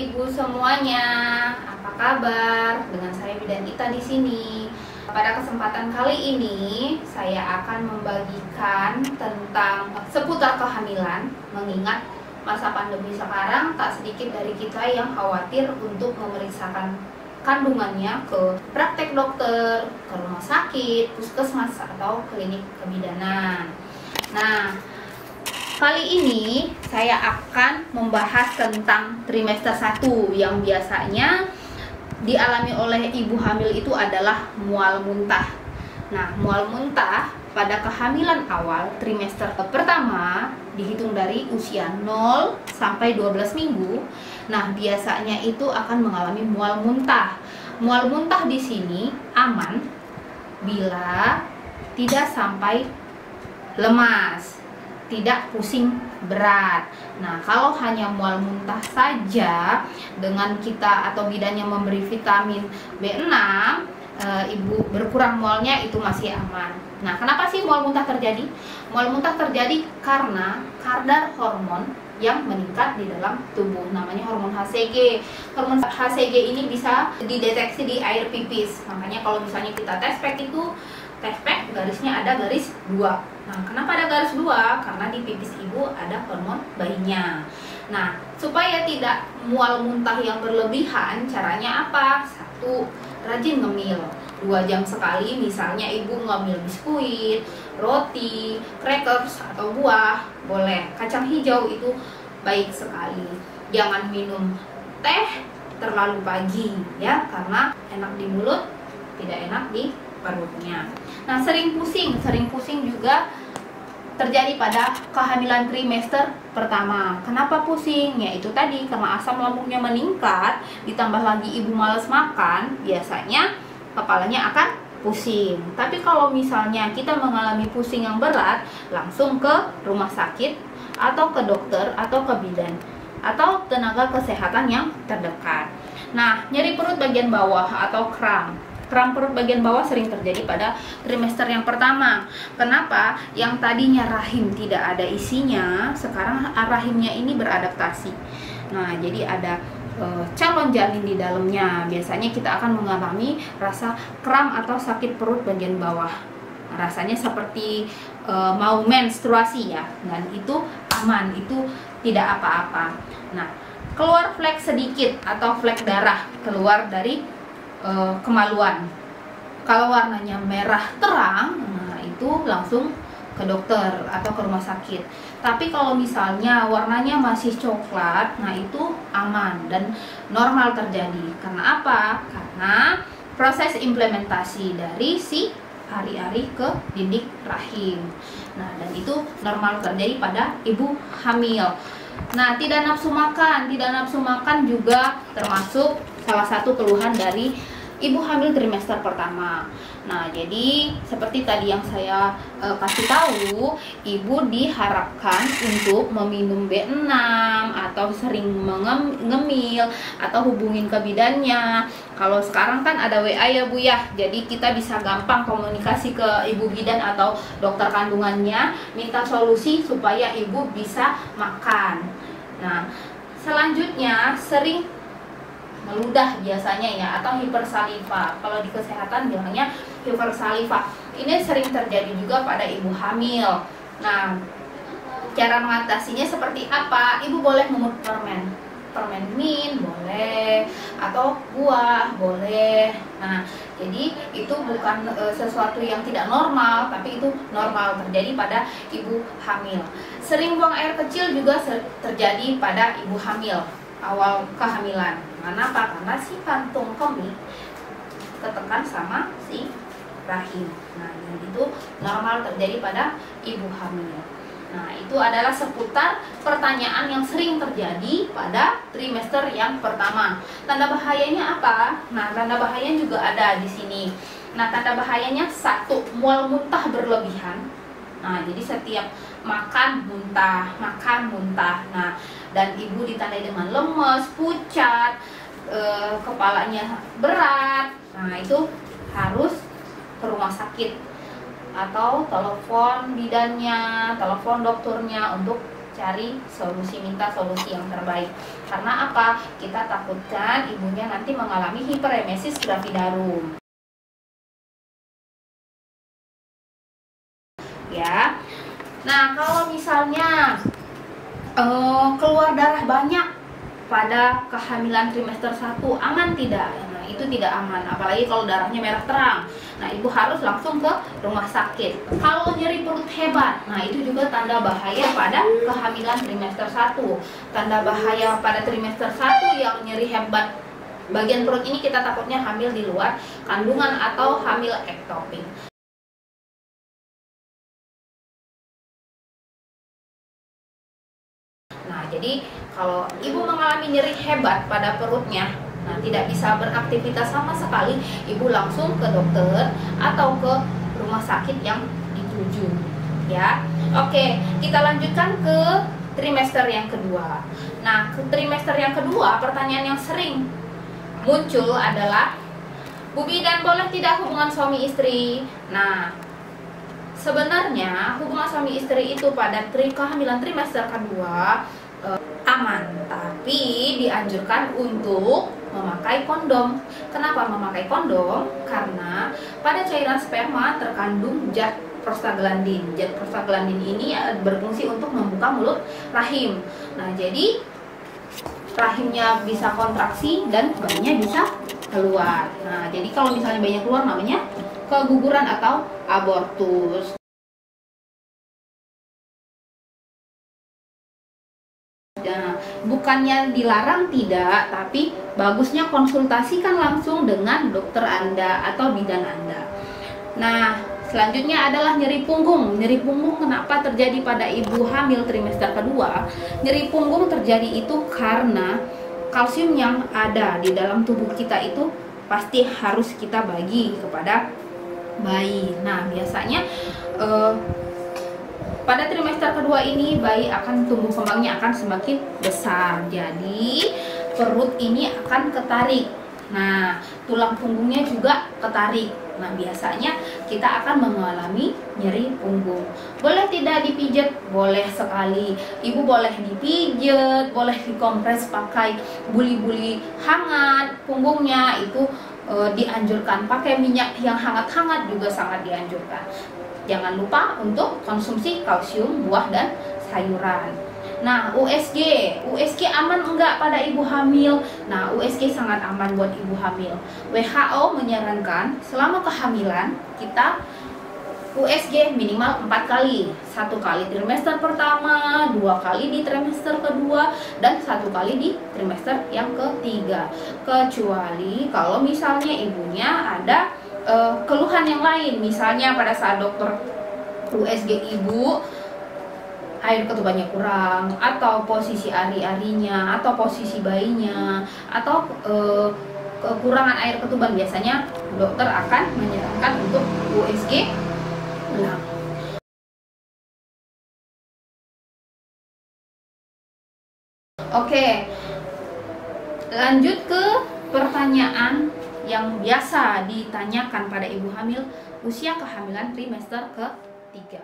ibu semuanya, apa kabar? Dengan saya Bidan Ita di sini. Pada kesempatan kali ini, saya akan membagikan tentang seputar kehamilan. Mengingat masa pandemi sekarang, tak sedikit dari kita yang khawatir untuk memeriksakan kandungannya ke praktek dokter, ke rumah sakit, puskesmas, atau klinik kebidanan. Nah, kali ini saya akan membahas tentang trimester 1 yang biasanya dialami oleh ibu hamil itu adalah mual muntah. Nah, mual muntah pada kehamilan awal trimester pertama dihitung dari usia 0 sampai 12 minggu. Nah, biasanya itu akan mengalami mual muntah. Mual muntah di sini aman bila tidak sampai lemas, tidak pusing berat. Nah, kalau hanya mual muntah saja dengan kita atau bidannya memberi vitamin B6, ibu berkurang mualnya itu masih aman. Nah, kenapa sih mual muntah terjadi? Mual muntah terjadi karena kadar hormon yang meningkat di dalam tubuh, namanya hormon HCG. Hormon HCG ini bisa dideteksi di air pipis. Makanya kalau misalnya kita tes pack itu, tes pack garisnya ada garis 2. Nah, kenapa ada garis 2? Karena di pipis ibu ada hormon bayinya. Nah, supaya tidak mual muntah yang berlebihan, caranya apa? 1, rajin ngemil 2 jam sekali. Misalnya ibu ngemil biskuit, roti, crackers, atau buah, boleh. Kacang hijau itu baik sekali. Jangan minum teh terlalu pagi ya, karena enak di mulut, tidak enak di perutnya. Nah, sering pusing juga terjadi pada kehamilan trimester pertama. Kenapa pusing? Ya itu tadi, karena asam lambungnya meningkat, ditambah lagi ibu malas makan, biasanya kepalanya akan pusing. Tapi kalau misalnya kita mengalami pusing yang berat, langsung ke rumah sakit atau ke dokter atau ke bidan atau tenaga kesehatan yang terdekat. Nah, nyeri perut bagian bawah atau kram perut bagian bawah sering terjadi pada trimester yang pertama. Kenapa? Yang tadinya rahim tidak ada isinya, sekarang rahimnya ini beradaptasi. Nah, jadi ada calon janin di dalamnya. Biasanya kita akan mengalami rasa kram atau sakit perut bagian bawah. Rasanya seperti mau menstruasi ya, dan itu aman, itu tidak apa-apa. Nah, keluar flek sedikit atau flek darah keluar dari kemaluan. Kalau warnanya merah terang, nah itu langsung ke dokter atau ke rumah sakit. Tapi kalau misalnya warnanya masih coklat, nah itu aman dan normal terjadi. Karena apa? Karena proses implementasi dari si ari-ari ke dinding rahim. Nah, dan itu normal terjadi pada ibu hamil. Nah, tidak nafsu makan juga termasuk salah satu keluhan dari ibu hamil trimester pertama. Nah, jadi seperti tadi yang saya kasih tahu, ibu diharapkan untuk meminum B6 atau sering mengemil atau hubungin ke bidannya. Kalau sekarang kan ada WA ya Bu ya, jadi kita bisa gampang komunikasi ke ibu bidan atau dokter kandungannya, minta solusi supaya ibu bisa makan. Nah, selanjutnya sering meludah biasanya ya, atau hipersaliva. Kalau di kesehatan bilangnya hipersaliva. Ini sering terjadi juga pada ibu hamil. Nah, cara mengatasinya seperti apa? Ibu boleh mengut permen mint boleh, atau buah boleh. Nah, jadi itu bukan sesuatu yang tidak normal, tapi itu normal terjadi pada ibu hamil. Sering buang air kecil juga terjadi pada ibu hamil awal kehamilan. Kenapa? Karena si kantung kemih ketekan sama si rahim. Nah, itu normal terjadi pada ibu hamil. Nah, itu adalah seputar pertanyaan yang sering terjadi pada trimester yang pertama. Tanda bahayanya apa? Nah, tanda bahayanya juga ada di sini. Nah, tanda bahayanya 1, mual muntah berlebihan. Nah, jadi setiap makan muntah. Nah, dan ibu ditandai dengan lemes, pucat, kepalanya berat. Nah, itu harus ke rumah sakit atau telepon bidannya, telepon dokternya untuk cari solusi, minta solusi yang terbaik. Karena apa? Kita takutkan ibunya nanti mengalami hiperemesis gravidarum. Ya. Nah, kalau misalnya keluar darah banyak pada kehamilan trimester 1, aman tidak? Nah, itu tidak aman, apalagi kalau darahnya merah terang. Nah, ibu harus langsung ke rumah sakit. Kalau nyeri perut hebat, nah itu juga tanda bahaya pada kehamilan trimester 1. Tanda bahaya pada trimester 1 yang nyeri hebat bagian perut ini, kita takutnya hamil di luar kandungan atau hamil ektopik. Nah, jadi kalau ibu mengalami nyeri hebat pada perutnya, nah tidak bisa beraktivitas sama sekali, ibu langsung ke dokter atau ke rumah sakit yang dituju. Ya, oke, kita lanjutkan ke trimester yang kedua. Nah, ke trimester yang kedua, pertanyaan yang sering muncul adalah, Bu Bidan, boleh tidak hubungan suami istri? Nah, sebenarnya hubungan suami istri itu pada kehamilan trimester kedua aman, tapi dianjurkan untuk memakai kondom. Kenapa memakai kondom? Karena pada cairan sperma terkandung zat prostaglandin. Zat prostaglandin ini berfungsi untuk membuka mulut rahim. Nah, jadi rahimnya bisa kontraksi dan bayinya bisa keluar. Nah, jadi kalau misalnya bayinya keluar namanya keguguran atau abortus. Nah, bukannya dilarang, tidak, tapi bagusnya konsultasikan langsung dengan dokter Anda atau bidan Anda. Nah, selanjutnya adalah nyeri punggung. Nyeri punggung kenapa terjadi pada ibu hamil trimester kedua? Nyeri punggung terjadi itu karena kalsium yang ada di dalam tubuh kita itu pasti harus kita bagi kepada bayi. Nah, biasanya pada trimester kedua ini bayi akan tumbuh kembangnya akan semakin besar. Jadi perut ini akan ketarik. Nah, tulang punggungnya juga ketarik. Nah, biasanya kita akan mengalami nyeri punggung. Boleh tidak dipijat? Boleh sekali. Ibu boleh dipijat, boleh dikompres pakai buli-buli hangat. Punggungnya itu dianjurkan pakai minyak yang hangat-hangat, juga sangat dianjurkan. Jangan lupa untuk konsumsi kalsium, buah dan sayuran. Nah, USG aman enggak pada ibu hamil? Nah, USG sangat aman buat ibu hamil. WHO menyarankan selama kehamilan kita USG minimal 4 kali. 1 kali trimester pertama, 2 kali di trimester kedua, dan 1 kali di trimester yang ketiga. Kecuali kalau misalnya ibunya ada keluhan yang lain, misalnya pada saat dokter USG ibu air ketubannya kurang, atau posisi ari-arinya, atau posisi bayinya, atau kekurangan air ketuban, biasanya dokter akan menyarankan untuk USG ulang. Oke, lanjut ke pertanyaan yang biasa ditanyakan pada ibu hamil, usia kehamilan trimester ketiga.